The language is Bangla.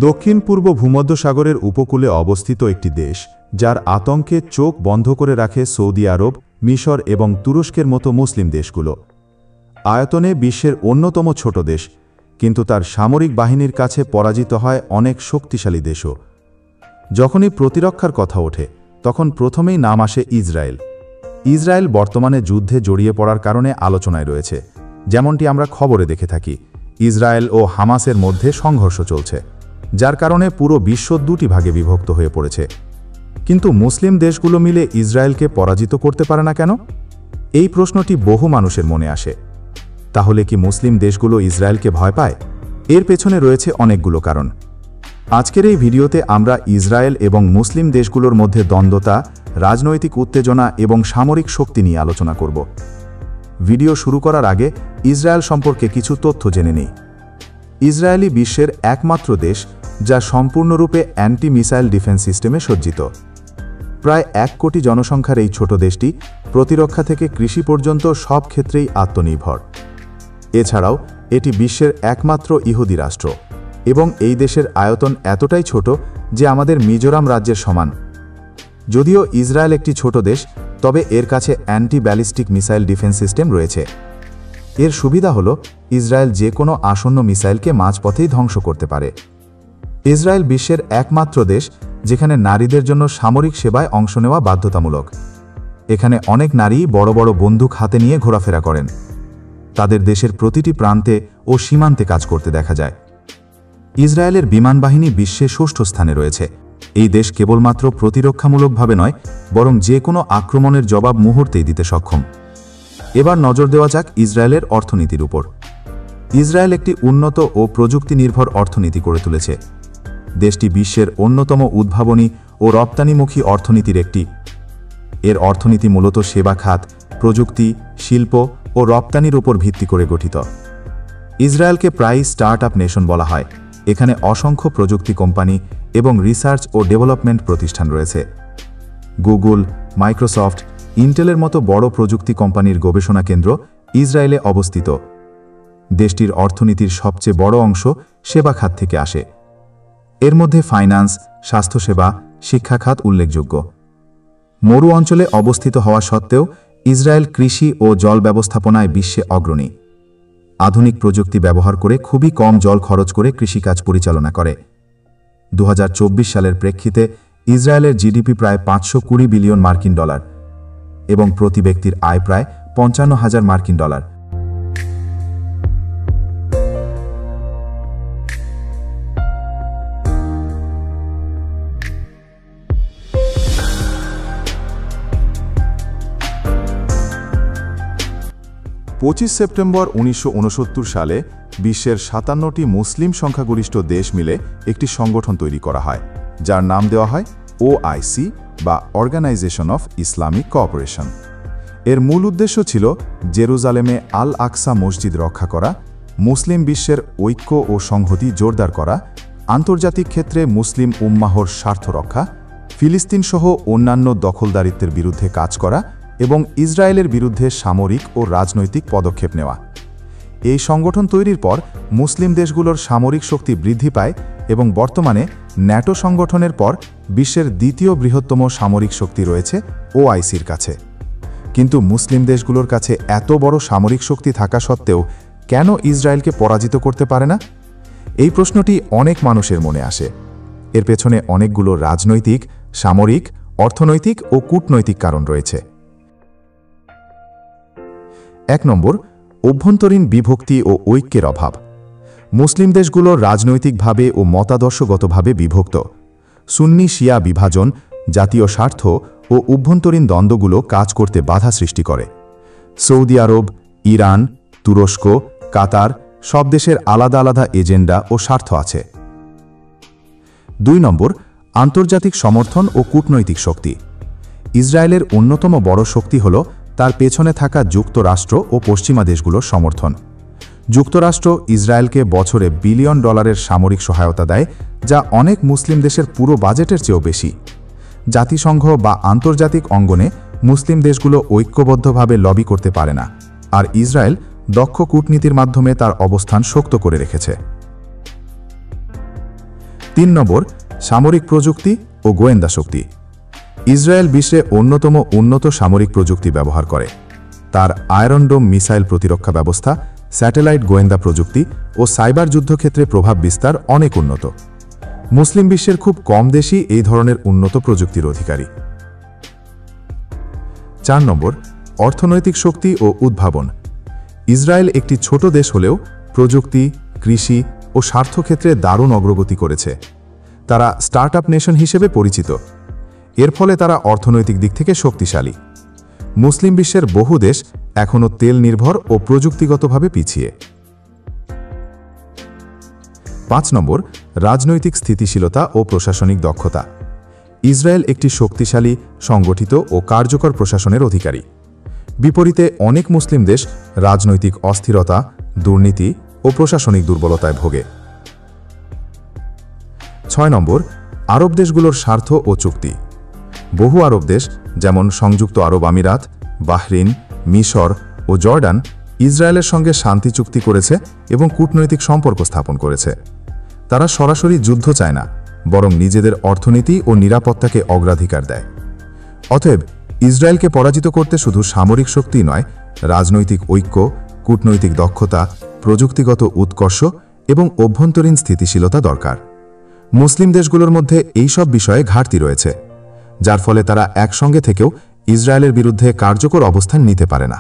দক্ষিণ পূর্ব ভূমধ্যসাগরের উপকূলে অবস্থিত একটি দেশ যার আতঙ্কে চোখ বন্ধ করে রাখে সৌদি আরব, মিশর এবং তুরস্কের মতো মুসলিম দেশগুলো। আয়তনে বিশ্বের অন্যতম ছোট দেশ, কিন্তু তার সামরিক বাহিনীর কাছে পরাজিত হয় অনেক শক্তিশালী দেশও। যখনই প্রতিরক্ষার কথা ওঠে তখন প্রথমেই নাম আসে ইসরায়েল। ইসরায়েল বর্তমানে যুদ্ধে জড়িয়ে পড়ার কারণে আলোচনায় রয়েছে। যেমনটি আমরা খবরে দেখে থাকি, ইসরায়েল ও হামাসের মধ্যে সংঘর্ষ চলছে, যার কারণে পুরো বিশ্ব দুটি ভাগে বিভক্ত হয়ে পড়েছে। কিন্তু মুসলিম দেশগুলো মিলে ইসরায়েলকে পরাজিত করতে পারে না কেন? এই প্রশ্নটি বহু মানুষের মনে আসে। তাহলে কি মুসলিম দেশগুলো ইসরায়েলকে ভয় পায়? এর পেছনে রয়েছে অনেকগুলো কারণ। আজকের এই ভিডিওতে আমরা ইসরায়েল এবং মুসলিম দেশগুলোর মধ্যে দ্বন্দ্বতা, রাজনৈতিক উত্তেজনা এবং সামরিক শক্তি নিয়ে আলোচনা করব। ভিডিও শুরু করার আগে ইসরায়েল সম্পর্কে কিছু তথ্য জেনে নিই। ইসরায়েলই বিশ্বের একমাত্র দেশ যা সম্পূর্ণরূপে অ্যান্টি মিসাইল ডিফেন্স সিস্টেমে সজ্জিত। প্রায় 1 কোটি জনসংখ্যার এই ছোট দেশটি প্রতিরক্ষা থেকে কৃষি পর্যন্ত সব ক্ষেত্রেই আত্মনির্ভর। এছাড়াও এটি বিশ্বের একমাত্র ইহুদি রাষ্ট্র এবং এই দেশের আয়তন এতটাই ছোট যে আমাদের মিজোরাম রাজ্যের সমান। যদিও ইসরায়েল একটি ছোট দেশ, তবে এর কাছে anti ballistic missile defence system রয়েছে। এর সুবিধা হল ইসরায়েল যে কোনো আসন্ন মিসাইলকে মাঝপথেই ধ্বংস করতে পারে। ইসরায়েল বিশ্বের একমাত্র দেশ যেখানে নারীদের জন্য সামরিক সেবায় অংশ নেওয়া বাধ্যতামূলক। এখানে অনেক নারী বড় বড় বন্দুক হাতে নিয়ে ঘোরাফেরা করেন। তাদের দেশের প্রতিটি প্রান্তে ও সীমান্তে কাজ করতে দেখা যায়। ইসরায়েলের বিমান বাহিনী বিশ্বে 6ষ্ঠ স্থানে রয়েছে। এই দেশ কেবলমাত্র প্রতিরক্ষামূলকভাবে নয়, বরং যে কোনো আক্রমণের জবাব মুহূর্তেই দিতে সক্ষম। এবার নজর দেওয়া যাক ইসরায়েলের অর্থনীতির উপর। ইসরায়েল একটি উন্নত ও প্রযুক্তি নির্ভর অর্থনীতি গড়ে তুলেছে। দেশটি বিশ্বের অন্যতম উদ্ভাবনী ও রপ্তানিমুখী অর্থনীতির একটি। এর অর্থনীতি মূলত সেবা খাত, প্রযুক্তি, শিল্প ও রপ্তানির উপর ভিত্তি করে গঠিত। ইসরায়েলকে প্রায়ই স্টার্টআপ নেশন বলা হয়। এখানে অসংখ্য প্রযুক্তি কোম্পানি এবং রিসার্চ ও ডেভেলপমেন্ট প্রতিষ্ঠান রয়েছে। গুগল, মাইক্রোসফট, ইন্টেলের মতো বড় প্রযুক্তি কোম্পানির গবেষণা কেন্দ্র ইসরায়েলে অবস্থিত। দেশটির অর্থনীতির সবচেয়ে বড় অংশ সেবা খাত থেকে আসে। এর মধ্যে ফাইন্যান্স, স্বাস্থ্যসেবা, শিক্ষা খাত উল্লেখযোগ্য। মরু অঞ্চলে অবস্থিত হওয়া সত্ত্বেও ইসরায়েল কৃষি ও জল ব্যবস্থাপনায় বিশ্বে অগ্রণী। আধুনিক প্রযুক্তি ব্যবহার করে খুবই কম জল খরচ করে কৃষিকাজ পরিচালনা করে। 2024 সালের প্রেক্ষিতে ইসরায়েলের জিডিপি প্রায় 520 বিলিয়ন মার্কিন ডলার এবং প্রতি ব্যক্তির আয় প্রায় 55,000 মার্কিন ডলার। সেপ্টেম্বর 1969 সালে বিশ্বের 57টি মুসলিম সংখ্যাগরিষ্ঠ দেশ মিলে একটি সংগঠন তৈরি করা হয়, যার নাম দেওয়া হয় OIC বা অর্গানাইজেশন অফ ইসলামিক কোঅপারেশন। এর মূল উদ্দেশ্য ছিল জেরুজালেমে আল আকসা মসজিদ রক্ষা করা, মুসলিম বিশ্বের ঐক্য ও সংহতি জোরদার করা, আন্তর্জাতিক ক্ষেত্রে মুসলিম উম্মাহর স্বার্থ রক্ষা, ফিলিস্তিন সহ অন্যান্য দখলদারিত্বের বিরুদ্ধে কাজ করা এবং ইসরায়েলের বিরুদ্ধে সামরিক ও রাজনৈতিক পদক্ষেপ নেওয়া। এই সংগঠন তৈরির পর মুসলিম দেশগুলোর সামরিক শক্তি বৃদ্ধি পায় এবং বর্তমানে ন্যাটো সংগঠনের পর বিশ্বের দ্বিতীয় বৃহত্তম সামরিক শক্তি রয়েছে OICর কাছে। কিন্তু মুসলিম দেশগুলোর কাছে এত বড় সামরিক শক্তি থাকা সত্ত্বেও কেন ইসরায়েলকে পরাজিত করতে পারে না? এই প্রশ্নটি অনেক মানুষের মনে আসে। এর পেছনে অনেকগুলো রাজনৈতিক, সামরিক, অর্থনৈতিক ও কূটনৈতিক কারণ রয়েছে। 1 নম্বর, অভ্যন্তরীণ বিভক্তি ও ঐক্যের অভাব। মুসলিম দেশগুলো রাজনৈতিকভাবে ও মতাদর্শগতভাবে বিভক্ত। সুন্নি শিয়া বিভাজন, জাতীয় স্বার্থ ও অভ্যন্তরীণ দ্বন্দ্বগুলো কাজ করতে বাধা সৃষ্টি করে। সৌদি আরব, ইরান, তুরস্ক, কাতার সব দেশের আলাদা আলাদা এজেন্ডা ও স্বার্থ আছে। 2 নম্বর, আন্তর্জাতিক সমর্থন ও কূটনৈতিক শক্তি। ইসরায়েলের অন্যতম বড় শক্তি হল তার পেছনে থাকা যুক্তরাষ্ট্র ও পশ্চিমা দেশগুলোর সমর্থন। যুক্তরাষ্ট্র ইসরায়েলকে বছরে বিলিয়ন ডলারের সামরিক সহায়তা দেয়, যা অনেক মুসলিম দেশের পুরো বাজেটের চেয়েও বেশি। জাতিসংঘ বা আন্তর্জাতিক অঙ্গনে মুসলিম দেশগুলো ঐক্যবদ্ধভাবে লবি করতে পারে না, আর ইসরায়েল দক্ষ কূটনীতির মাধ্যমে তার অবস্থান শক্ত করে রেখেছে। 3 নম্বর, সামরিক প্রযুক্তি ও গোয়েন্দা শক্তি। ইসরায়েল বিশ্বে অন্যতম উন্নত সামরিক প্রযুক্তি ব্যবহার করে। তার আয়রন ডোম মিসাইল প্রতিরক্ষা ব্যবস্থা, স্যাটেলাইট গোয়েন্দা প্রযুক্তি ও সাইবার যুদ্ধক্ষেত্রে প্রভাব বিস্তার অনেক উন্নত। মুসলিম বিশ্বের খুব কম দেশই এই ধরনের উন্নত প্রযুক্তির অধিকারী। 4 নম্বর, অর্থনৈতিক শক্তি ও উদ্ভাবন। ইসরায়েল একটি ছোট দেশ হলেও প্রযুক্তি, কৃষি ও স্বার্থক্ষেত্রে দারুণ অগ্রগতি করেছে। তারা স্টার্টআপ নেশন হিসেবে পরিচিত। এর ফলে তারা অর্থনৈতিক দিক থেকে শক্তিশালী। মুসলিম বিশ্বের বহু দেশ এখনও তেল নির্ভর ও প্রযুক্তিগতভাবে পিছিয়ে। 5 নম্বর, রাজনৈতিক স্থিতিশীলতা ও প্রশাসনিক দক্ষতা। ইসরায়েল একটি শক্তিশালী, সংগঠিত ও কার্যকর প্রশাসনের অধিকারী। বিপরীতে অনেক মুসলিম দেশ রাজনৈতিক অস্থিরতা, দুর্নীতি ও প্রশাসনিক দুর্বলতায় ভোগে। 6 নম্বর, আরব দেশগুলোর স্বার্থ ও চুক্তি। বহু আরব দেশ যেমন সংযুক্ত আরব আমিরাত, বাহরিন, মিশর ও জর্ডান ইসরায়েলের সঙ্গে শান্তি চুক্তি করেছে এবং কূটনৈতিক সম্পর্ক স্থাপন করেছে। তারা সরাসরি যুদ্ধ চায় না, বরং নিজেদের অর্থনীতি ও নিরাপত্তাকে অগ্রাধিকার দেয়। অতএব ইসরায়েলকে পরাজিত করতে শুধু সামরিক শক্তি নয়, রাজনৈতিক ঐক্য, কূটনৈতিক দক্ষতা, প্রযুক্তিগত উৎকর্ষ এবং অভ্যন্তরীণ স্থিতিশীলতা দরকার। মুসলিম দেশগুলোর মধ্যে এই সব বিষয়ে ঘাটতি রয়েছে, যার ফলে তারা একসঙ্গে থেকেও ইসরায়েলের বিরুদ্ধে কার্যকর অবস্থান নিতে পারে না।